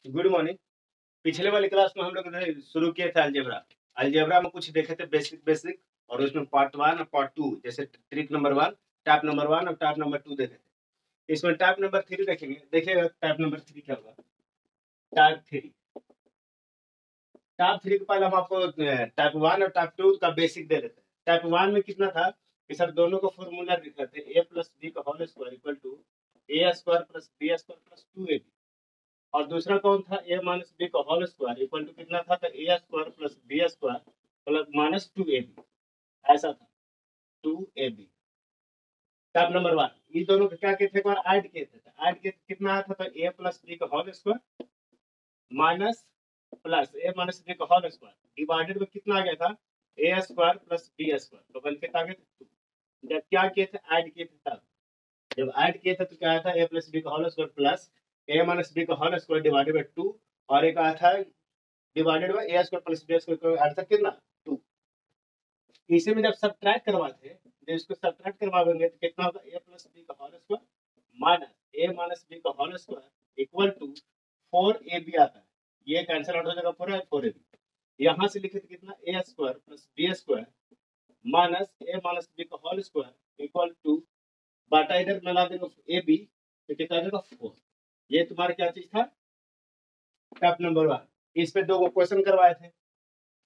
Good morning. पिछले वाली class में हम लोग ने शुरू किए थे अलजेब्रा। अलजेब्रा में कुछ देखे थे बेसिक बेसिक, और उसमें पार्ट 1 और पार्ट 2, जैसे ट्रिक नंबर 1, टाइप नंबर 1 और टाइप नंबर 2 देखे थे। इसमें टाइप नंबर 3 देखेंगे। देखिएगा टाइप नंबर 3 क्या होगा। टाइप 3 के पहले हम आपको टाइप 1 और टाइप 2 का बेसिक दे देते हैं। टाइप 1 में कितना था कि सर दोनों को फॉर्मूला लिख लेते हैं, a + b का whole square equal to a² + b² + 2ab। और दूसरा कौन था, a - b का होल स्क्वायर इक्वल टू कितना था, तो a² + b² प्लस -2ab। ऐसा था 2ab। स्टेप नंबर 1, ये दोनों को क्या किए थे, एक बार ऐड किए थे। ऐड किए कितना आया था, तो a + b का whole square minus plus a - b का होल स्क्वायर डिवाइडेड में कितना आ गया था, a² + b²। तो बन के आ गया था 2। जब क्या किए थे, ऐड किए थे तब। जब ऐड किए थे तो क्या आया था, a + b का whole square plus a - b का होल स्क्वायर डिवाइडेड बाय 2, और एक आया था डिवाइडेड बाय a² + b² का आंसर कितना, 2। इसी में जब सब्ट्रैक्ट करवाते हैं, जब इसको सब्ट्रैक्ट करवाएंगे तो कितना होगा, a + b का whole square minus a - b का whole square equal to 4ab आता है। ये कैंसिल आउट हो जाएगा पूरा 4ab। यहाँ से लिखे थे कितना, a² + b² minus a - b का होल स्क्वायर इक्वल टू, बाटा इधर मिला देंगे ab, तो कितना आ जाएगा 4। ये तुम्हारा क्या चीज था, टाइप नंबर 1। इस पे दो क्वेश्चन करवाए थे।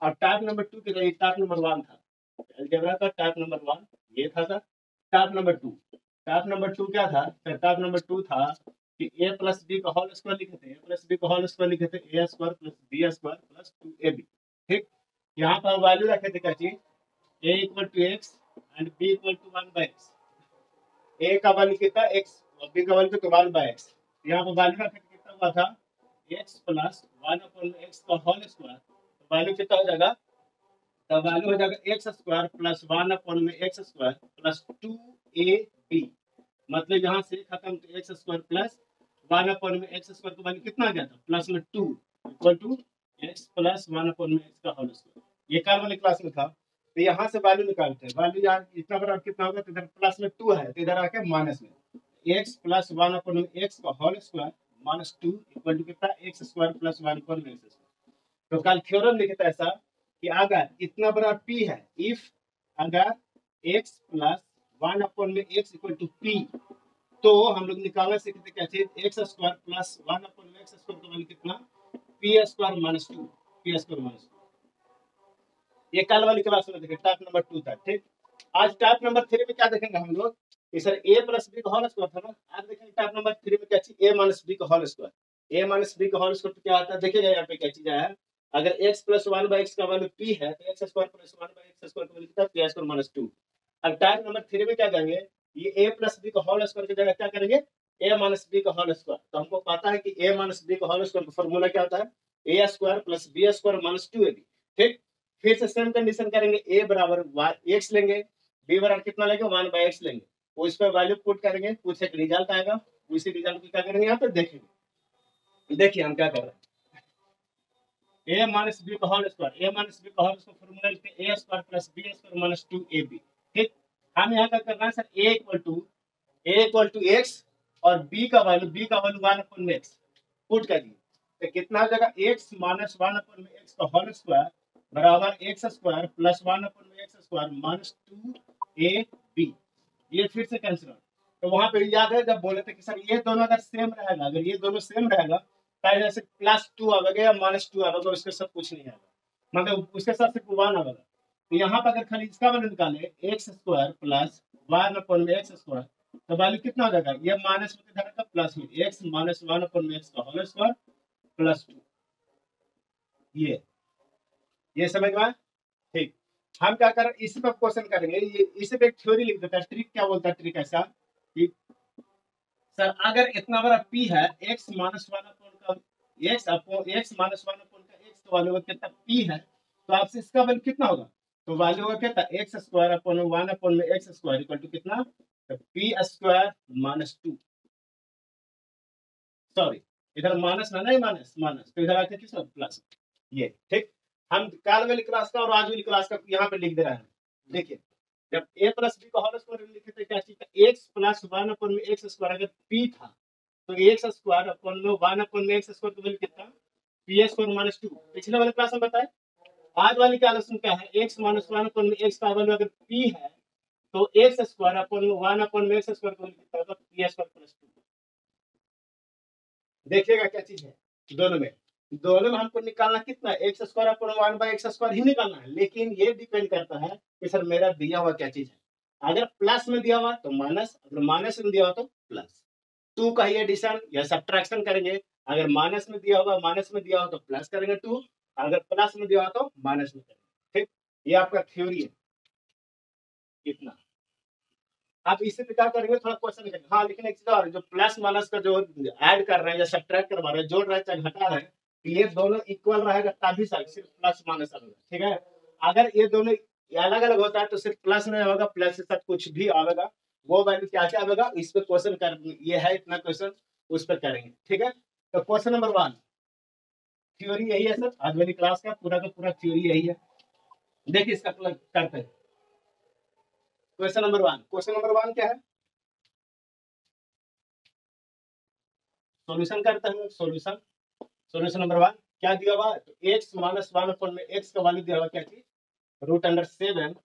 और टाइप नंबर 2 के लिए टाइप नंबर 1 था, अलजेब्रा का टाइप नंबर 1 ये था sir. Type number 2, type number 2 क्या था, टाइप नंबर 2 था कि a + b का होल स्क्वायर लिखे थे, a + b का होल स्क्वायर लिखे थे a² + b² + 2ab। ठीक, यहाँ पर वैल्यू रखे थे क्या चीज, a = x and b = 1/x। a का वैल्यू कितना, x, और b का वैल्यू कितना, 1/x। यहाँ पर वैल्यू रखे थे कितना हुआ था, x + 1/x का होल स्क्वायर। तो वैल्यू कितना हो जाएगा, तो वैल्यू हो जाएगा x² + 1/x² + 2ab। मतलब यहाँ से खत्म, तो x² + 1/x² का वैल्यू कितना आ गया था, प्लस में 2 इक्वल टू x + 1/x का होल स्क्वायर। ये कल वाली क्लास में था। तो यहाँ से वैल्यू निकालते हैं। वैल्यू यहाँ इतना बड़ा कितना होगा, तो इधर प्लस में 2 है, तो इधर आके माइनस में x + 1/x का होल स्क्वायर -2 इक्वल टू कितना, x² + 1/x²। तो कल थ्योरम लिखे था ऐसा कि अगर इतना बड़ा p है, इफ अगर x + 1/x = p, तो हम लोग निकालना सीखे थे क्या चीज, x² + 1/x² का वैल्यू कितना, p² - 2, p² - 2। ये कल वाली क्लास में देखे, टाइप नंबर 2 था। ठीक, आज टाइप नंबर 3 में क्या देखेंगे हम लोग, कि सर a + b का होल स्क्वायर था ना। आज देखेंगे टाइप नंबर 3 में क्या चीज, a - b का होल स्क्वायर। a - b का होल स्क्वायर क्या आता है, देखिएगा यहाँ पे क्या चीज आया है। अगर x + 1/x का वैल्यू p है, तो x² + 1/x² का वैल्यू कितना, p² - 2। अब टाइप नंबर 3 में क्या करेंगे, ये a + b का होल स्क्वायर की जगह क्या करेंगे, a - b का होल स्क्वायर। तो हमको पता है कि a - b का होल स्क्वायर का फॉर्मूला क्या होता है, a² + b² - 2ab। ठीक, फिर से सेम कंडीशन करेंगे, a बराबर x लेंगे, b बराबर कितना लेंगे, 1/x लेंगे। वो इस पर वैल्यू पुट करेंगे, कुछ एक रिजल्ट आएगा। उसी रिजल्ट को क्या करेंगे, यहाँ पे देखेंगे। देखिए हम क्या कर रहे हैं, a - b का होल स्क्वायर, a - b का होल स्क्वायर फॉर्मूला लिखते हैं, a² + b² - 2ab। ठीक, हम यहाँ क्या करना है सर, a = x और b का वैल्यू 1/x पुट करिए। तो कितना हो जाएगा, x - 1/x का होल स्क्वायर बराबर x² + 1/x² - 2ab। ये फिर से कैंसिल। तो वहां पे याद है जब बोले थे कि सर ये दोनों अगर सेम रहेगा, अगर ये दोनों सेम रहेगा, चाहे जैसे +2 आवेगा या -2 आवेगा, उसके साथ कुछ नहीं आएगा, मतलब उसके साथ सिर्फ 1 आवेगा। तो यहाँ पर अगर खाली इसका वैल्यू निकाले, x² + 1/x², तो वैल्यू कितना हो जाएगा, ये माइनस में किधर का प्लस में, x - 1/x का होल स्क्वायर + 2। ये समझ में आया। ठीक, हम क्या करें, इसी पर क्वेश्चन करेंगे। ये इसी पे एक थ्योरी लिख देता है। ट्रिक क्या बोलता है, ट्रिक ऐसा कि सर अगर इतना बड़ा p है, x - 1/x का वैल्यू कितना p है, तो आपसे इसका वैल्यू कितना होगा, तो वैल्यू होगा कितना, x² / 1/x² इक्वल टू कितना, p² - 2। सॉरी, इधर माइनस ना, नहीं माइनस माइनस, तो इधर आके किस प्लस। ये ठीक, हम कल वाली क्लास का और आज वाली क्लास का यहाँ पे लिख दे रहे हैं। देखिए, जब a + b का होल स्क्वायर लिखे थे क्या चीज, x + 1/x² अगर p था, तो एक्स स्क्वायर अपन में 1 अपन में एक्स स्क्वायर की वैल्यू कितना, पी स्क्वायर माइनस 2। पिछले वाले क्लास में बताया। आज वाली क्लास क्या है, एक्स माइनस 1 अपन में एक्स का वैल्यू अगर पी है तो एक्स स्क्वायर अपन में 1 अपन में एक्स स्क्वायर की वैल्यू कितना होगा, पी स्क्वायर प्लस 2। देखिएगा क्या चीज है दोनों में हमको निकालना कितना है, X square upon 1 by X square ही निकालना है। लेकिन ये डिपेंड करता है कि सर मेरा दिया हुआ क्या चीज है। अगर प्लस में दिया हुआ तो माइनस, अगर माइनस में दिया हुआ तो प्लस। 2 का ही एडिशन या सब्ट्रैक्शन करेंगे। अगर माइनस में दिया होगा, माइनस में दिया हो तो प्लस करेंगे 2, अगर प्लस में दिया हो तो माइनस में करेंगे। ठीक, ये आपका थ्योरी है कितना। आप इसी पे क्या करेंगे, थोड़ा क्वेश्चन करेंगे। हाँ, लेकिन एक चीज और, जो प्लस माइनस का जो ऐड कर रहे हैं या सब्ट्रैक्ट करवा रहे हैं, जोड़ रहे हैं चाहे घटा रहे हैं, ये दोनों इक्वल रहेगा तभी सिर्फ प्लस माइनस आएगा। ठीक है, अगर ये दोनों अलग अलग होता है तो सिर्फ प्लस नहीं होगा, प्लस के साथ कुछ भी आएगा, वो वैल्यू क्या क्या आएगा, इस पे क्वेश्चन कर, ये है इतना क्वेश्चन, उस पर करेंगे। ठीक है, तो क्वेश्चन नंबर 1 थ्योरी यही है सर, आज वाली क्लास का पूरा थ्योरी यही है। देखिए इसका करते हैं। क्वेश्चन नंबर 1 क्या है, सॉल्यूशन करते हैं। सॉल्यूशन नंबर 1 क्या दिया हुआ, तो एक्स माइनस 1 अपन में एक्स का वैल्यू दिया हुआ क्या चीज, √7।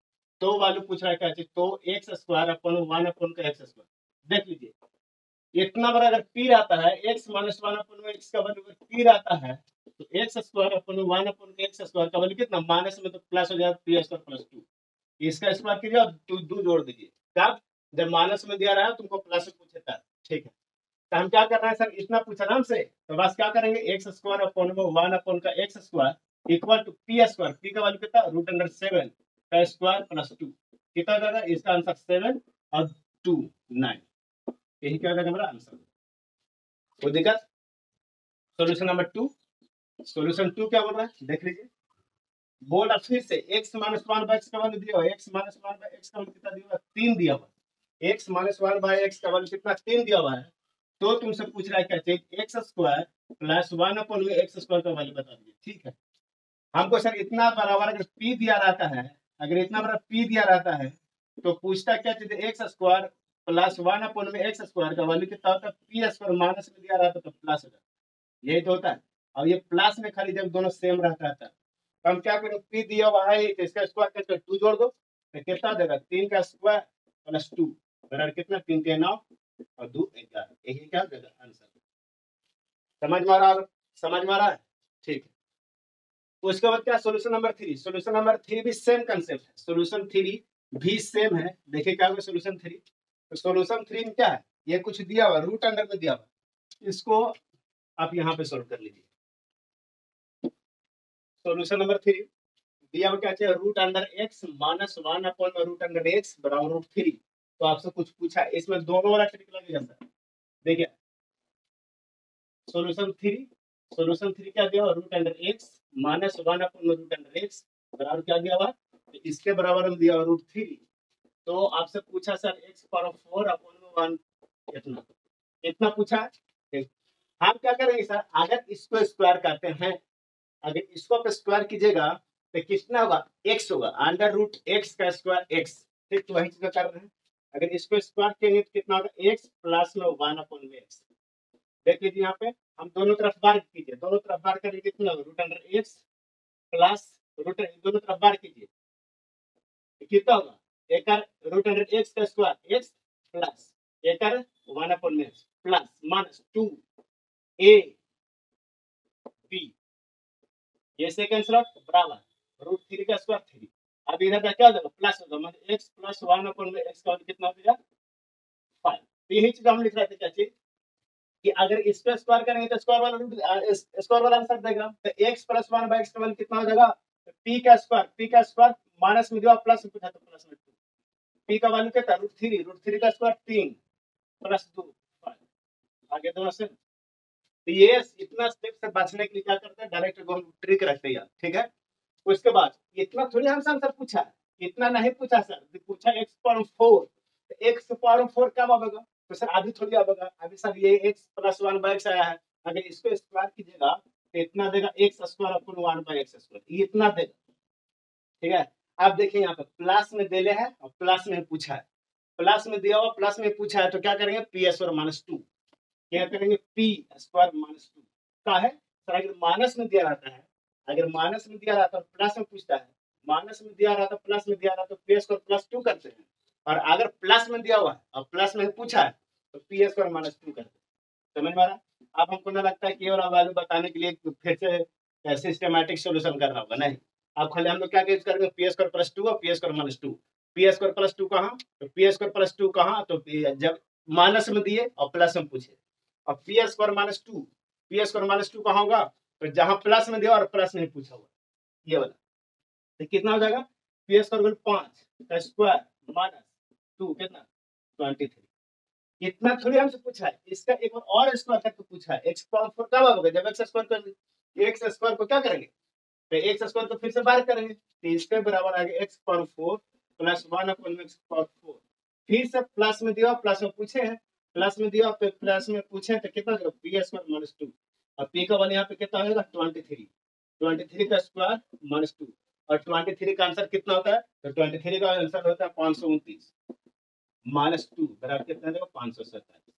तो वैल्यू पूछ रहा है क्या चीज, तो एक्स स्क्वायर अपन 1 अपन का एक्स स्क्वायर। देख लीजिए इतना बड़ा अगर पी रहता है, एक्स माइनस 1 अपन में एक्स का वैल्यू अगर पी रहता है तो एक्स स्क्वायर अपन 1 अपन का एक्स स्क्वायर का वैल्यू कितना, माइनस में तो प्लस हो जाएगा, पी स्क्वायर प्लस 2। इसका स्क्वायर कीजिए और 2 जोड़ दीजिए। कब, जब माइनस में दिया रहा है तुमको प्लस में पूछे था। ठीक है, तो हम क्या कर रहे हैं सर, इतना पूछा ना हमसे, तो बस क्या करेंगे, एक्स स्क्वायर अपन में 1 अपन का x square equal to p square, p का वैल्यू कितना, √7 का स्क्वायर प्लस 2 कितना जाएगा, इसका आंसर 7 और 2 9। यही क्या जाएगा हमारा आंसर। कोई दिक्कत। सॉल्यूशन नंबर 2, सॉल्यूशन 2 क्या बोल रहा है देख लीजिए, बोल फिर से, एक्स माइनस 1 बाई एक्स का वैल्यू दिया हुआ, एक्स माइनस 1 बाई एक्स का वैल्यू कितना दिया हुआ, 3 दिया हुआ। एक्स माइनस 1 बाई एक्स का वैल्यू कितना, 3 दिया हुआ है। तो तुमसे पूछ रहा है क्या चीज, एक्स स्क्वायर प्लस 1 अपन में एक्स स्क्वायर का वैल्यू बता दीजिए। ठीक है, हमको सर इतना बराबर अगर पी दिया रहता है, अगर इतना बड़ा पी दिया रहता है तो पूछता क्या चीज, एक्स स्क्वायर प्लस 1 अपन में एक्स स्क्वायर का वैल्यू कितना होता है, पी स्क्वायर माइनस में दिया रहता तो प्लस हो जाता, यही तो होता है। और ये प्लस में खाली जब दोनों सेम रहता है तो हम क्या करें, पी दिया हुआ है तो इसका स्क्वायर करके 2 जोड़ दो तो कितना देगा, 3 का स्क्वायर प्लस 2 बराबर कितना, 3 3 9 और 2 11, यही क्या देगा आंसर। समझ में आ रहा है। ठीक है, उसके बाद क्या, सोल्यूशन नंबर 3। सोल्यूशन नंबर 3 भी सेम कंसेप्ट है, सोल्यूशन 3 भी सेम है। देखिए क्या होगा सोल्यूशन 3, तो सोल्यूशन 3 में क्या है, ये कुछ दिया हुआ रूट अंडर में दिया हुआ, इसको आप यहाँ पे सोल्व कर लीजिए। सोल्यूशन नंबर 3 दिया हुआ क्या चाहिए, root under x minus 1 upon root under x बराबर √3। तो आपसे कुछ पूछा, इसमें दोनों वाला ट्रिक लगेगा सर। देखिए सोल्यूशन 3 क्या दिया हुआ, root under x minus 1 upon root under x बराबर क्या दिया हुआ, तो इसके बराबर हम दिया √3। तो आपसे पूछा सर एक्स पावर 4 अपॉन 1 इतना इतना पूछा। हम क्या करेंगे सर, अगर इसको स्क्वायर करते हैं, अगर इसको आप स्क्वायर कीजिएगा तो कितना होगा, एक्स होगा, √x का स्क्वायर एक्स। ठीक, तो वही चीज कर रहे हैं। अगर इसको स्क्वायर करेंगे तो कितना होगा, एक्स प्लस में 1 अपॉन एक्स। देख लीजिए यहाँ पे, हम दोनों तरफ बार कीजिए, दोनों तरफ बार करेंगे कितना होगा, root under x plus root, दोनों तरफ बार कीजिए कितना होगा, एक रूट अंडर एक्स का स्क्वायर एक्स प्लस एक 1 upon x plus minus 2 a b, ये से कैंसिल आउट बराबर √3 का स्क्वायर 3। अब इधर का क्या हो जाएगा, प्लस होगा, मतलब x प्लस 1 अपॉन एक्स का कितना हो जाएगा 5। तो यही चीज हम लिख रहे थे क्या चीज, कि अगर इसका स्क्वायर करेंगे तो स्क्वायर वाला आंसर देगा। तो x प्लस 1 बाई एक्स का वैल्यू कितना हो जाएगा, तो p का स्क्वायर माइनस में दिया प्लस में पूछा तो प्लस में 2, p का वैल्यू कितना √3 का स्क्वायर 3 प्लस 2 5, आगे दोनों से। तो ये इतना स्टेप से बचने के लिए क्या करते हैं, डायरेक्ट ट्रिक रखते हैं। ठीक है, उसके बाद इतना थोड़ी हमसे आंसर पूछा, इतना नहीं पूछा सर, पूछा x पावर 4, तो x पावर 4 कब आएगा, तो सर अभी थोड़ी आएगा, अभी सर ये x प्लस 1 बाई एक्स आया है, अगर इसको स्क्वायर कीजिएगा तो इतना देगा x square upon 1 by X square, ये इतना देगा। ठीक है, आप देखिए यहाँ पे प्लस में देले है और प्लस में पूछा है, प्लस में दिया हुआ प्लस में पूछा है, तो क्या करेंगे पी स्क्वायर माइनस 2, क्या करेंगे पी स्क्वायर माइनस टू का है सर। अगर माइनस में दिया रहता है, अगर माइनस में दिया रहता है प्लस में पूछता है, माइनस में दिया रहता प्लस में दिया रहता तो पी स्क्वायर प्लस टू करते हैं, और अगर प्लस में दिया हुआ है और प्लस में पूछा है तो पी स्क्वायर माइनस टू करते हैं। समझ में आ रहा। अब हमको ना लगता है कि और वैल्यू बताने के लिए फिर से सिस्टमैटिक सोल्यूशन करना होगा, नहीं। अब खाली हम लोग क्या यूज करेंगे पी स्क्वायर प्लस टू और P square minus two. P square plus two कहाँ, तो पी स्क्वायर प्लस टू कहाँ, तो जब माइनस में दिए और प्लस में पूछे, और P square minus two, p square minus two कहाँ होगा, तो जहां प्लस में दिया और प्लस नहीं पूछा हुआ, ये वाला। तो कितना हो जाएगा पी स्क्वायर 5 का स्क्वायर माइनस टू कितना 23। इतना थोड़ी हमसे पूछा है, इसका एक और स्क्वायर तक तो पूछा है। एक्स पावर 4 कब होगा, जब एक्स स्क्वायर कर एक्स स्क्वायर को क्या करेंगे, तो एक्स स्क्वायर को फिर से बाहर करेंगे, तो इसके बराबर आ गया x power 4 plus 1 upon x power 4। फिर से प्लस में दिया प्लस में पूछे हैं, प्लस में दिया फिर प्लस में पूछे तो कितना होगा पी स्क्वायर माइनस टू, और पी का वन यहाँ पे कितना होगा 23, 23 का स्क्वायर माइनस टू, और 23 का आंसर कितना होता है, तो 23 का आंसर होता है 529 माइनस टू बराबर कितना देगा 547।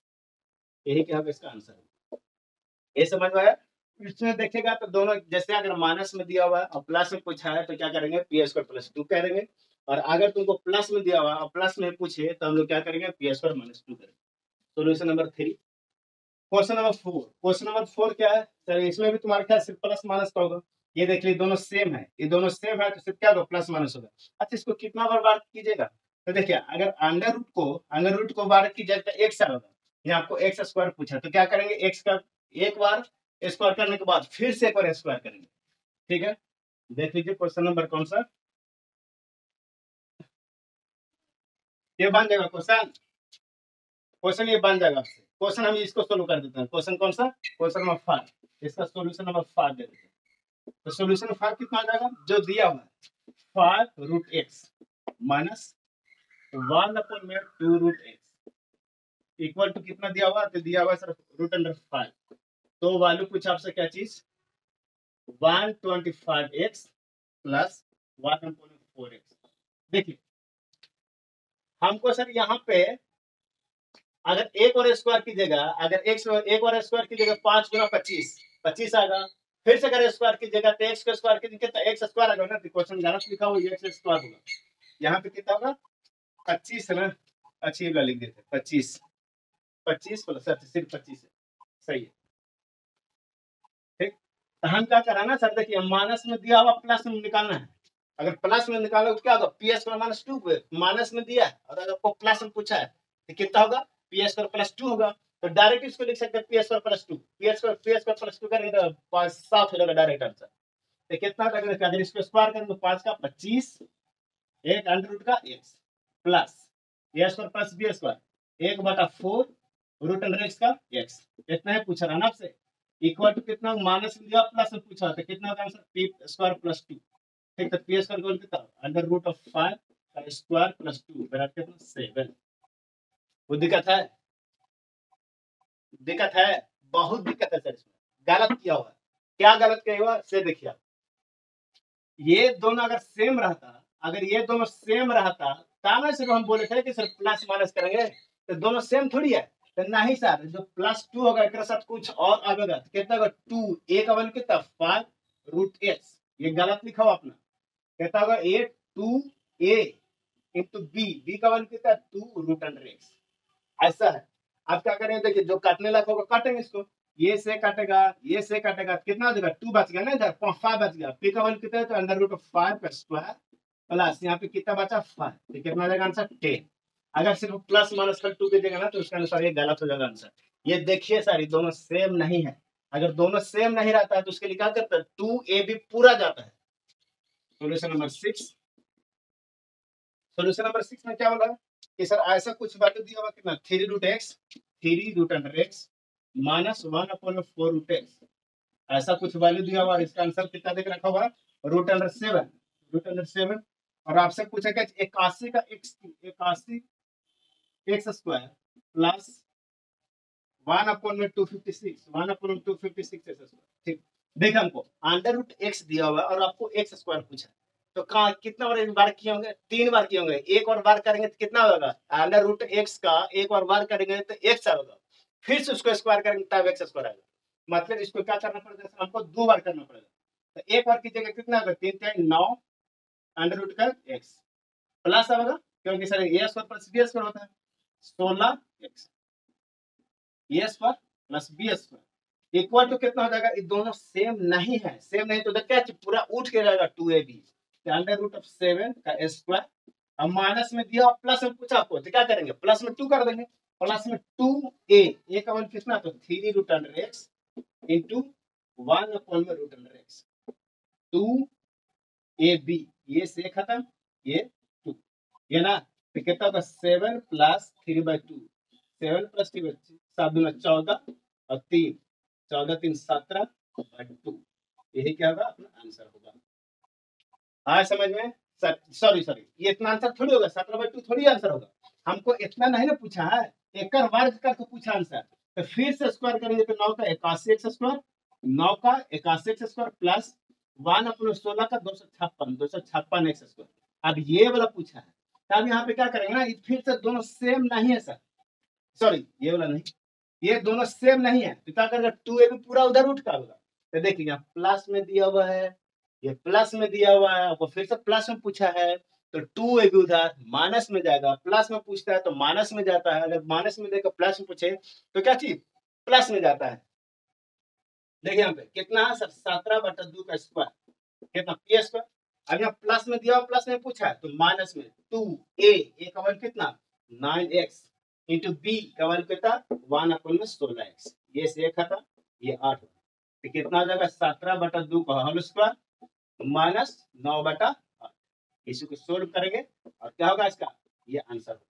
यही क्या होगा इसका आंसर। ये समझ में आया। इसमें देखेगा तो दोनों जैसे अगर माइनस में दिया हुआ है और प्लस में पूछा है तो क्या करेंगे पी स्क्वायर प्लस टू करेंगे, और अगर तुमको प्लस में दिया हुआ और प्लस में पूछे तो हम लोग क्या करेंगे पी स्क्वायर माइनस टू करेंगे। Solution number 3। Question number 4, question number 4 क्या है सर, इसमें भी तुम्हारा क्या सिर्फ प्लस माइनस का होगा। ये देख लीजिए दोनों सेम है, ये दोनों सेम है तो सिर्फ क्या होगा प्लस माइनस होगा। अच्छा इसको कितना बार बार कीजिएगा, तो देखिए अगर अंडर रूट को बार कीजिएगा तो एक साल होगा। यहाँ आपको एक्स स्क्वायर पूछा तो क्या करेंगे एक्स का एक बार स्क्वायर करने के बाद फिर से एक बार स्क्वायर करेंगे, ठीक है। देख लीजिए क्वेश्चन नंबर कौन सा, ये बन जाएगा क्वेश्चन, क्वेश्चन ये बन जाएगा आपसे। क्वेश्चन हम इसको सोल्व कर देते हैं। क्वेश्चन कौन सा, क्वेश्चन नंबर 5, इसका सोल्यूशन नंबर 5 दे देते हैं। तो सोल्यूशन 5 कितना आ जाएगा, जो दिया हुआ है 5 रूट एक्स माइनस 1 अपॉन में 2 रूट एक्स इक्वल टू कितना दिया हुआ, तो दिया हुआ सर रूट अंडर 5। तो वैल्यू पूछा आपसे क्या चीज 125x प्लस 1/4x। देखिए हमको सर यहाँ पे अगर एक और स्क्वायर कीजिएगा, अगर एक और स्क्वायर कीजिएगा 5 गुना 25 25 आएगा, फिर से अगर स्क्वायर कीजिएगा तो एक्स का स्क्वायर कीजिएगा तो एक्स स्क्वायर आएगा ना। क्वेश्चन गलत लिखा हुआ एक्स स्क्वायर होगा, यहाँ पे कितना होगा 25 है ना। अच्छी वाला लिख देते 25 25 प्लस सिर्फ 25 है, सही है ठीक। तो हम क्या कराना सर, देखिए माइनस में दिया हुआ प्लस में निकालना है। अगर प्लस में निकालो तो क्या होगा P square minus two, minus में दिया है और अगर आपको प्लस में पूछा है तो कितना होगा पी स्क्वायर प्लस टू होगा। तो डायरेक्ट इसको लिख सकते हैं P square plus two, p square plus two करेंगे तो 7 हो जाएगा डायरेक्ट आंसर। तो कितना करेंगे, अगर इसको स्क्वायर करेंगे तो 5 का 25 एक अंडर रूट का x plus A square plus B square 1/4 root under x का एक्स, इतना है पूछा रहा ना आपसे। इक्वल टू कितना माइनस में दिया प्लस में पूछा तो कितना होगा answer P square plus two, ठीक। तो पी स्क्वायर को कितना अंडर रूट ऑफ 5 का स्क्वायर प्लस 2 बराबर कितना 7। वो दिक्कत है, दिक्कत है, बहुत दिक्कत है सर इसमें, गलत किया हुआ है। क्या गलत किया हुआ से देखिए आप, ये दोनों अगर सेम रहता, अगर ये दोनों सेम रहता तब सिर्फ हम बोले थे कि सर प्लस माइनस करेंगे, तो दोनों सेम थोड़ी है। तो नहीं सर, जो प्लस 2 होगा एक साथ कुछ और आएगा तो कितना होगा 2 ए का वैल्यू कितना 5 रूट एक्स, ये गलत लिखा हुआ अपना, कहता होगा ए 2 ए इंटू बी, बी का वैल्यू कितना 2 रूट अंडर एक्स, ऐसा है। आप क्या करेंगे देखिए जो काटने लगा होगा काटेंगे इसको, ये से काटेगा ये से काटेगा कितना हो जाएगा 2 बच गया ना, इधर 5 बच गया, पी का वैल्यू कितना है तो अंडर रूट ऑफ 5 का स्क्वायर प्लस यहाँ पे कितना बचा 5, तो कितना आ जाएगा आंसर 10। अगर सिर्फ प्लस माइनस का 2 कीजिएगा ना तो उसका आंसर ये गलत हो जाएगा आंसर। ये देखिए सर ये दोनों सेम नहीं है, अगर दोनों सेम नहीं रहता है तो उसके लिए क्या करता है 2ab पूरा जाता है। सोल्यूशन नंबर 6, सोल्यूशन नंबर 6 में क्या बोला कि सर ऐसा कुछ वैल्यू दिया हुआ कितना 3 root x 3 root under x minus 1/4 root x, ऐसा कुछ वैल्यू दिया हुआ, इसका आंसर कितना देख रखा हुआ रूट अंडर 7, रूट अंडर 7। और आपसे पूछा क्या 81 का x 81 x square plus 1/256 1/256 x square, ठीक। देखिए हमको अंडर रूट एक्स दिया हुआ और आपको एक्स स्क्वायर पूछा, तो कहाँ कितना बार किए होंगे 3 बार किए होंगे, एक और बार करेंगे तो कितना होगा अंडर रूट एक्स का एक और बार करेंगे तो एक्स होगा, फिर से उसको स्क्वायर करेंगे तब एक्स स्क्वायर आएगा। मतलब इसको क्या करना पड़ेगा सर, हमको 2 बार करना पड़ेगा। तो एक बार कीजिएगा कितना होगा, 3 3 9 अंडर रूट का एक्स प्लस होगा, क्योंकि sir a square plus B square होता है 16 x a square plus B square equal to कितना हो जाएगा, ये दोनों सेम नहीं है, सेम नहीं तो क्या पूरा उठ के रहेगा 2ab अंडर रूट ऑफ 7 का स्क्वायर। अब माइनस में दिया प्लस में पूछा आपको तो क्या करेंगे, प्लस में 2 कर देंगे, प्लस में 2a का मान कितना, तो 3 root under x into 1 upon में रूट अंडर एक्स 2ab, ये से खत्म ये 2, ये ना तो कितना होगा 7 प्लस 3/2 7 प्लस 3 7 दूना 14 और 3 14 3 17/2, यही क्या होगा अपना आंसर होगा। हाँ समझ में, सॉरी ये इतना आंसर थोड़ी होगा, 17/2 थोड़ी आंसर होगा, हमको इतना नहीं ना पूछा है, एक वर्ग करके पूछा आंसर। तो फिर से स्क्वायर करेंगे तो 9 का 81 एक्स स्क्वायर 9 का 81 एक्स स्क्वायर प्लस 1 अपने 16 का 256 एक्स स्क्वायर। अब ये वाला पूछा है, तब यहाँ पे क्या करेंगे ना, फिर से दोनों सेम नहीं है सर, सॉरी ये वाला नहीं, ये दोनों सेम नहीं है तो क्या करेगा 2ab पूरा उधर उठ का होगा। तो देखिए यहाँ प्लस में दिया हुआ है, ये प्लस में दिया हुआ है, आपको फिर से प्लस में पूछा है तो 2ab उधर माइनस में जाएगा, प्लस में पूछता है तो माइनस में जाता है, अगर माइनस में देकर प्लस में पूछे तो क्या चीज प्लस में जाता है। देखिए यहाँ पे कितना है सर 17/2 का स्क्वायर कितना पी स्क्वायर। अब यहाँ प्लस में दिया प्लस में पूछा है तो माइनस में 2a का वैल्यू कितना 9x इंटू बी का वैल्यू कितना 1/16x, ये से खत्म ये 8 तो कितना हो जाएगा 17/2 का होल स्क्वायर माइनस 9/8, इसी को सोल्व करेंगे और क्या होगा इसका ये आंसर होगा।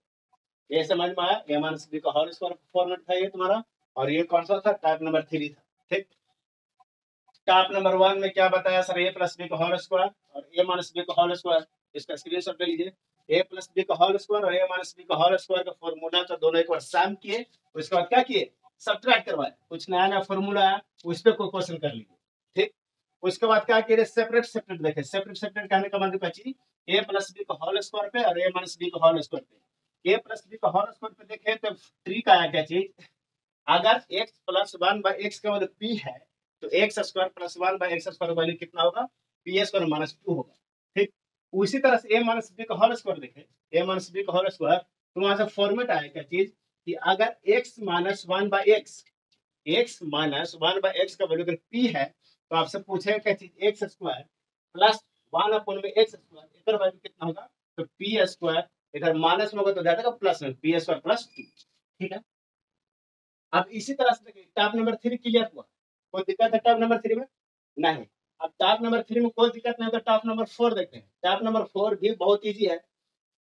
ये समझ में आया, a माइनस बी का होल स्क्वायर फॉर्मेट था ये तुम्हारा, और ये कौन सा था टाइप नंबर 3 था। ठीक, टाइप नंबर 1 में क्या बताया सर, a प्लस बी का होल स्क्वायर और a माइनस बी का होल स्क्वायर, इसका स्क्रीनशॉट ले लीजिए। a प्लस बी का होल स्क्वायर और a माइनस बी का होल स्क्वायर का फॉर्मूला तो दोनों एक बार सम किए, उसके बाद क्या किए सब्ट्रैक्ट करवाए, कुछ नया नया फॉर्मूला आया उस पर कोई क्वेश्चन कर लीजिए। ठीक, उसके बाद क्या किए सेपरेट सेपरेट देखे, सेपरेट सेपरेट कहने का मतलब बची a प्लस बी का होल स्क्वायर पे और a माइनस बी का होल स्क्वायर पे। a प्लस बी का होल स्क्वायर पे देखे तो 3 का आया क्या चीज, अगर x प्लस 1/x का मतलब p है तो x square plus 1/x square value कितना होगा p स्क्वायर माइनस 2 होगा। ठीक, उसी तरह से a माइनस b का होल स्क्वायर देखें, a माइनस b का होल स्क्वायर तो वहां से फॉर्मेट आया क्या चीज कि अगर x माइनस 1/x का वैल्यू अगर p है तो आपसे पूछेगा क्या चीज x square plus 1/x square, इधर वैल्यू कितना होगा तो p स्क्वायर, इधर माइनस में होगा तो जाएगा प्लस में p स्क्वायर प्लस 2। ठीक है, अब इसी तरह से देखिए टॉप नंबर 3 क्लियर हुआ, कोई दिक्कत है टॉप नंबर 3 में नहीं। अब टॉप नंबर 3 में कोई दिक्कत नहीं, तो टॉप नंबर 4 देखते हैं। टॉप नंबर 4 भी बहुत इजी है,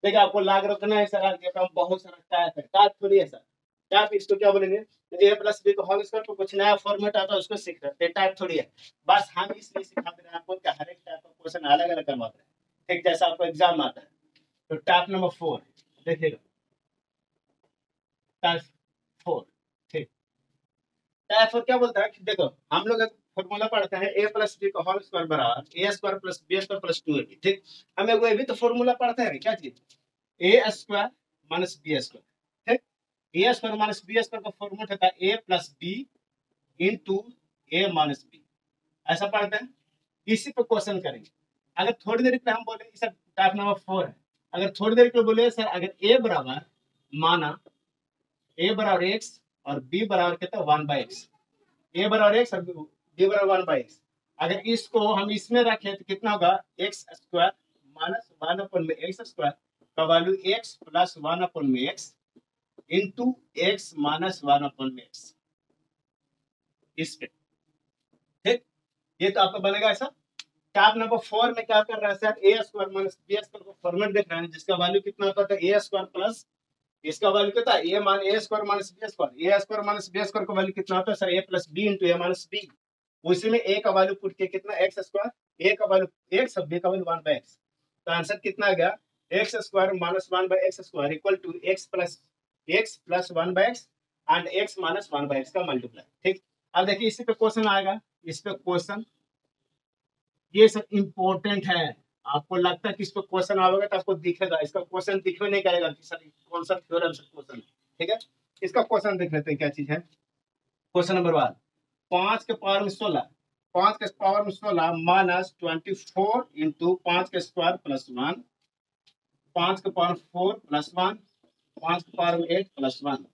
देखिए आपको लाग रखना है सर, बहुत सारा टाइप है, टाइप थोड़ी है सर, टाइप इसको क्या बोलेंगे a प्लस बी का होल स्क्वायर को कुछ नया फॉर्मेट आता है उसको सीख रहे हैं, टाइप थोड़ी है, बस हम इसलिए सिखाते रहे आपको कि हर एक टाइप का क्वेश्चन अलग अलग करवाते हैं। ठीक, जैसा आपको एग्जाम आता है तो टाइप नंबर 4 देखिएगा, टाइप 4। ठीक, टाइप 4 क्या बोलता है कि देखो हम लोग फॉर्मूला पढ़ते हैं a प्लस बी का होल स्क्वायर बराबर a square plus B square plus 2ab। ठीक, हम एक भी तो फॉर्मूला पढ़ते हैं क्या चीज a square minus B square. ठीक, a square minus B square का फॉर्मूला होता है a plus B into a minus b, ऐसा पढ़ते हैं। इसी पे क्वेश्चन करेंगे। अगर थोड़ी देर पे हम बोले सर टाइप नंबर 4 है, अगर थोड़ी देर पे बोले सर अगर a बराबर माना a बराबर x और b बराबर कितना 1/x, a बराबर x और b बराबर 1/x, अगर इसको हम इसमें रखें तो कितना होगा x square minus 1/x square का value x plus 1/x into x minus 1/x इस पे। ठीक, ये तो आपका बनेगा ऐसा। टाइप नंबर 4 में क्या कर रहा है sir a square minus b square को फॉर्मेट देख रहे हैं, जिसका वैल्यू कितना होता है a स्क्वायर प्लस इसका वैल्यू कितना है a square minus b square, a square minus b square का वैल्यू कितना होता है sir a plus b into a minus b, उसी में a का वैल्यू पुट के कितना x स्क्वायर, a का वैल्यू x और b का वैल्यू 1/x, तो आंसर कितना आ गया x square minus 1/x square equal to x plus 1/x and x minus 1/x का मल्टीप्लाई। ठीक, अब देखिए इसी पे क्वेश्चन आएगा, इस पे क्वेश्चन ये सब इंपॉर्टेंट है, आपको लगता है कि इस पर क्वेश्चन आएगा तो आपको दिखेगा, इसका क्वेश्चन दिखने नहीं करेगा कि सर कौन सा थ्योरम से क्वेश्चन है। ठीक है, इसका क्वेश्चन देख लेते हैं क्या चीज है। क्वेश्चन नंबर 1, 5 के पावर में 16, 5 के पावर में 16 माइनस 24 इंटू 5 के स्क्वायर प्लस 1, 5 के पावर 4 प्लस 1, 5 के पावर में 8 प्लस 1।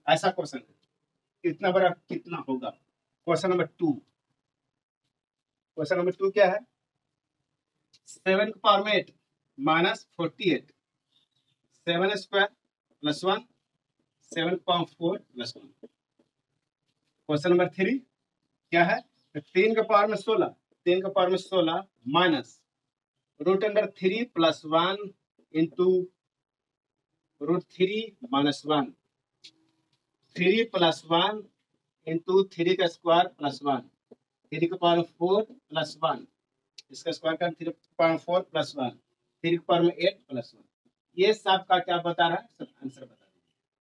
ऐसा क्वेश्चन है। इतना बड़ा कितना होगा। क्वेश्चन नंबर 2, क्वेश्चन नंबर 2 क्या है, 7 के पावर में 8 माइनस 48, 7 स्क्वायर प्लस 1, 7 के पावर 4 प्लस 1। क्वेश्चन नंबर 3 क्या है, 3 के पावर में 16, 3 के पावर में 16 minus root under 3 plus 1 into root 3 minus 1, 3 plus 1 into 3 का स्क्वायर प्लस 1, 3 के पावर 4 प्लस 1, इसका स्क्वायर कर 3 के पावर 4 प्लस 1, 3 के पावर में 8 प्लस 1। ये सब का क्या बता रहा है, सब आंसर बता रहा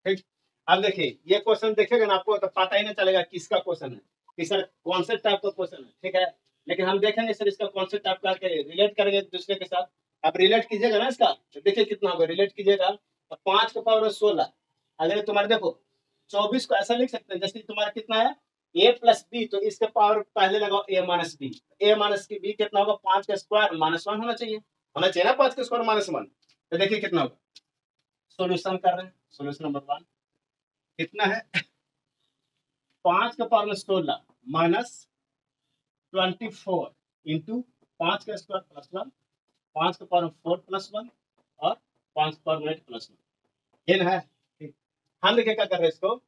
है। ठीक, अब देखिए ये क्वेश्चन देखेगा ना आपको तो पता ही नहीं चलेगा किसका क्वेश्चन है, कि सर कौन से टाइप का क्वेश्चन है। ठीक है, लेकिन हम देखेंगे सर इसका कौन से टाइप का रिलेट करेंगे एक दूसरे के साथ। आप रिलेट कीजिएगा ना इसका, तो देखिए कितना होगा, रिलेट कीजिएगा तो 5 के पावर 16, अगर तुम्हारे देखो 24 को ऐसा लिख सकते हैं जैसे तुम्हारा कितना है a प्लस बी, तो इसके पावर पहले लगाओ a minus b, a minus की बी कितना होगा 5 का स्क्वायर माइनस 1 होना चाहिए ना 5 का स्क्वायर माइनस 1। तो देखिए कितना होगा, सॉल्यूशन कर रहे हैं। सॉल्यूशन नंबर 1 कितना है, 5 के पावर में 16 माइनस 24 इंटू 5 का स्क्वायर प्लस 1, 5 के पावर में 4 प्लस 1 और 5 के पावर में 8 प्लस 1। ये ना है। ठीक, हम देखिए क्या कर रहे हैं इसको।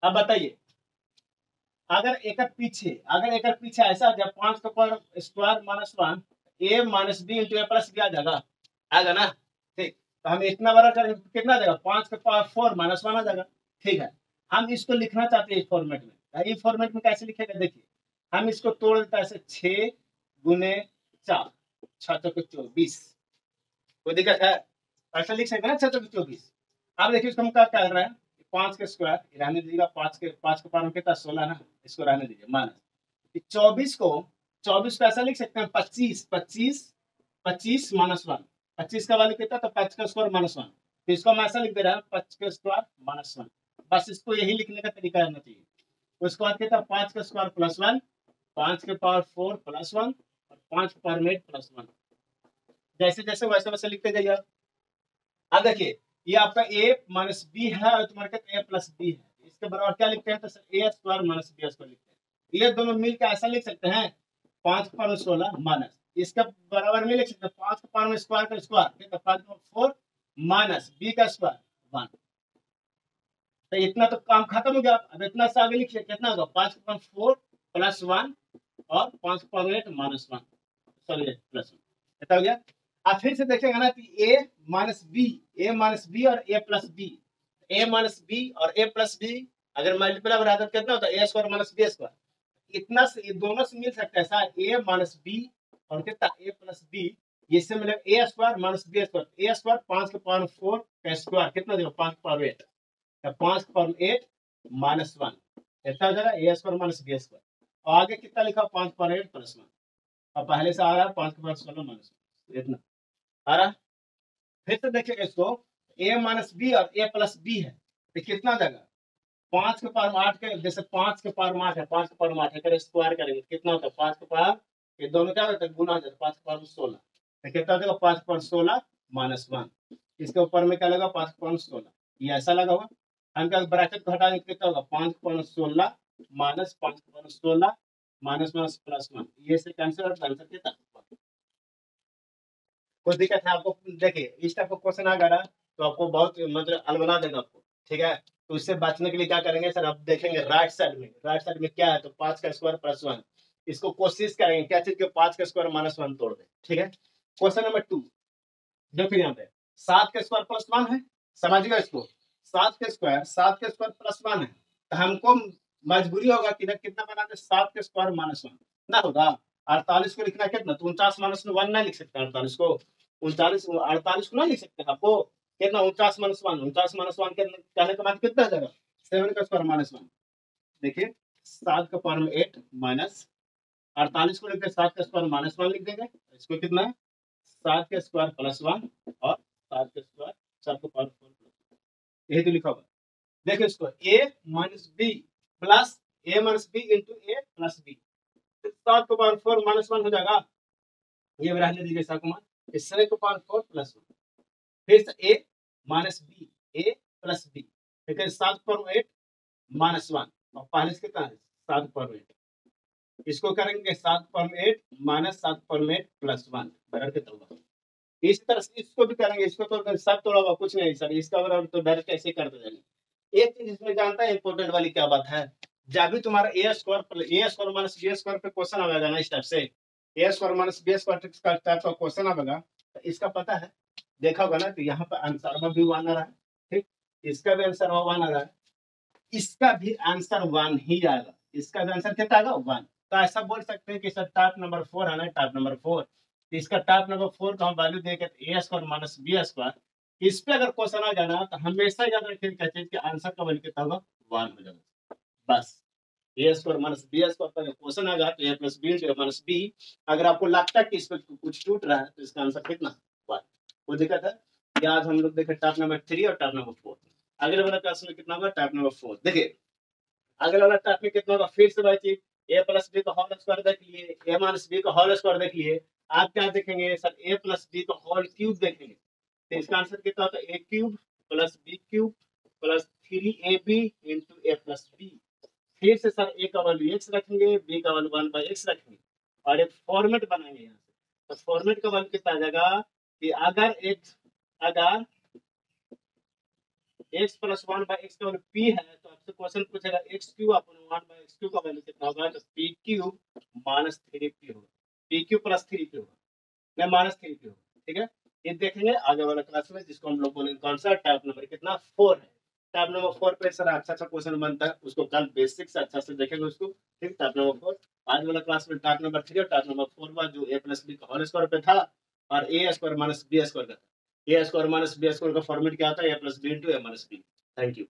अब बताइए अगर एक पीछे ऐसा जब 5 के power square minus 1 a minus B into A plus B आ जाएगा, आएगा ना। ठीक, तो हम इतना बड़ा करेंगे तो कितना देगा, 5 के पावर 4 माइनस 1 आ जाएगा। ठीक है, हम इसको लिखना चाहते हैं इस फॉर्मेट में। इस फॉर्मेट में कैसे लिखेगा, देखिए हम इसको तोड़ देता है ऐसे 6 गुने 4, 6 चौके 24, कोई दिक्कत है, ऐसा लिख सकते हैं ना 6 चौके 24। अब देखिए इसको हम क्या कर रहे हैं, 5 के स्क्वायर रहने दीजिएगा, 5 के पावर में कितना 16 ना, इसको रहने दीजिए माइनस 24 को ऐसा लिख सकते हैं 25 माइनस 1, 25 का वैल्यू कितना, तो 5 का स्क्वायर माइनस 1, तो इसको हम ऐसा लिख दे रहे हैं 5 का स्क्वायर माइनस 1। बस इसको यही लिखने का तरीका रहना चाहिए। उसके बाद कितना 5 का स्क्वायर प्लस 1, 5 के पावर 4 प्लस 1 और 5 के पावर में 8 प्लस 1, जैसे जैसे वैसे वैसे लिखते जाइए। अब देखिए ये आपका a माइनस बी है और तुम्हारे पास a प्लस बी है, इसके बराबर क्या लिखते हैं, तो a square minus B square लिखते हैं। ये दोनों मिलकर ऐसा लिख सकते हैं 5 के पावर में 16 माइनस, इसका बराबर में लिख सकते हैं 5 के पावर में स्क्वायर का स्क्वायर, तो 5 के पावर 4 माइनस बी का स्क्वायर 1। तो इतना तो काम खत्म हो गया। अब इतना से आगे लिखिए कितना होगा, 5 के पावर 4 प्लस 1 और 5 के पावर 8 माइनस 1, सॉरी प्लस 1, कितना हो गया। आप फिर से देखेंगे ना कि a माइनस बी और a plus b, a minus b और a प्लस बी अगर मल्टीप्लाई बना तो कितना होता है a square minus B square. इतना से ये दोनों से मिल सकता है ऐसा a माइनस बी और कितना a प्लस बी, इससे मिलेगा a square minus B square, a square 5 के पावर 4 का स्क्वायर कितना देगा 5 के पावर 8, 5 के पावर 8 माइनस 1, कितना हो जाएगा a square minus B square. और आगे कितना लिखा 5 के पावर 8 प्लस 1, अब पहले से आ रहा है 5 के पावर 16 माइनस 1, इतना आ रहा। फिर से देखिएगा इसको, a माइनस बी और a प्लस बी है तो कितना देगा 5 के पावर 8 के, जैसे 5 के पावर 8 है, 5 के पावर 8 है, अगर स्क्वायर करेंगे कितना होता है 5 के पावर, ये दोनों क्या होता है गुना हो जाता है, 5 के पावर 16, तो कितना देगा 5 के पावर 16 माइनस 1, इसके ऊपर में क्या लगा 5 के पावर 16, ये ऐसा लगा हुआ। हम क्या ब्रैकेट को हटाएंगे कितना होगा 5 के पावर 16 माइनस 5 के पावर 16 माइनस माइनस प्लस 1, ये से कैंसिल और आंसर कितना। कोई दिक्कत है आपको, देखिए इस टाइप का क्वेश्चन आ गया तो आपको बहुत मतलब अलबना देगा आपको। ठीक है, तो इससे बचने के लिए क्या करेंगे सर, आप देखेंगे राइट साइड में क्या है, तो 5 का स्क्वायर प्लस 1, इसको कोशिश करेंगे क्या चीज के 5 का स्क्वायर माइनस 1 तोड़ दे। ठीक है, क्वेश्चन नंबर 2 देखिए यहाँ पे 7 का स्क्वायर प्लस 1 है, समझिएगा इसको, 7 का स्क्वायर प्लस 1 है, तो हमको मजबूरी होगा कि कितना बना दे 7 का स्क्वायर माइनस 1 ना होगा 48 को लिखना कितना, तो 49 माइनस 1 ना लिख सकते 48 को, 48 को ना लिख सकते आपको कितना 49 माइनस 1, 49 माइनस 1 कहने के बाद कितना आ जाएगा 7 का स्क्वायर माइनस 1। देखिए 7 का पावर में 8 माइनस 48 को लेकर 7 का स्क्वायर माइनस 1 लिख देंगे, इसको कितना है 7 का स्क्वायर प्लस 1 और 7 का स्क्वायर 7 का पावर 4 प्लस, यही तो लिखा होगा। देखो इसको a minus b plus a minus B into a plus b, 7 को पावर 4 माइनस 1 हो जाएगा, ये रहने दीजिए 7 को, इस 7 को पावर 4 प्लस 1, फिर से a minus b a plus b, ठीक है, 7 पावर 8 माइनस 1, और पहले से कितना है 7 पावर 8, इसको करेंगे 7 पावर 8 माइनस 7 पावर 8 प्लस 1 बराबर कितना होगा। इस तरह से इसको भी करेंगे, इसको तो सब थोड़ा बहुत कुछ नहीं सर, इसका बराबर तो डायरेक्ट ऐसे करते जाएंगे। एक चीज इसमें जानता है इंपॉर्टेंट वाली क्या बात है, जब भी तुम्हारा A square minus B square पे क्वेश्चन आएगा ना, इस टाइप से A square minus B square type का क्वेश्चन आएगा, तो इसका पता है, देखा होगा ना, तो यहाँ पर आंसर भी 1 आ रहा है, ठीक, इसका भी आंसर 1 आ रहा है, इसका भी आंसर 1 ही आएगा, इसका भी आंसर कितना आएगा 1। तो ऐसा बोल सकते हैं कि सर टाइप नंबर 4 है ना, टाइप नंबर 4, तो इसका टाइप नंबर 4 का हम वैल्यू देंगे ए स्क्वायर माइनस बी स्क्वायर, इस पे अगर क्वेश्चन आ जाना तो हमेशा याद रखिए क्या चीज के आंसर का वैल्यू कितना होगा 1 हो जाएगा, बस A square minus B square पर क्वेश्चन आ जाए तो A plus B into minus B, अगर आपको लगता है कि इस पर कुछ टूट रहा है तो इसका आंसर कितना 1, वो दिक्कत है। या आज हम लोग देखें टाइप नंबर 3 और टाइप नंबर 4, अगले वाला क्लास में कितना होगा टाइप नंबर 4, देखिए अगले वाला टाइप में कितना होगा, फिर से बात ए प्लस बी का होल स्क्वायर देख लिए, ए माइनस बी का होल स्क्वायर देख लिए, आप क्या देखेंगे सर ए प्लस बी का होल क्यूब देखेंगे, तो इसका आंसर कितना होता है A cube plus B cube plus 3ab into A plus B, फिर से सर ए का वैल्यू x रखेंगे, बी का वैल्यू 1/x रखेंगे, और एक फॉर्मेट बनाएंगे यहाँ से, तो फॉर्मेट का वैल्यू कितना आ जाएगा कि अगर x प्लस 1/x का वैल्यू p है, तो आपसे क्वेश्चन पूछेगा x क्यूब अपन 1/x क्यूब का वैल्यू कितना होगा, तो p क्यूब माइनस 3p होगा, p क्यूब प्लस 3p होगा, नहीं माइनस 3p होगा, ठीक है, ये देखेंगे आगे वाला क्लास में, जिसको हम लोग बोलेंगे कौन सा टाइप नंबर कितना 4 है। टाइप नंबर 4 पे सर अच्छा क्वेश्चन बनता है, उसको कल बेसिक से अच्छा से देखेंगे उसको, ठीक, टाइप नंबर 4। आज वाला क्लास में टाइप नंबर 3 और टाइप नंबर 4 का जो ए प्लस बी का होल स्क्वायर पे था, और A square minus B square का था, A square minus B square का फॉर्मेट क्या आता है A plus B into A minus B. Thank you.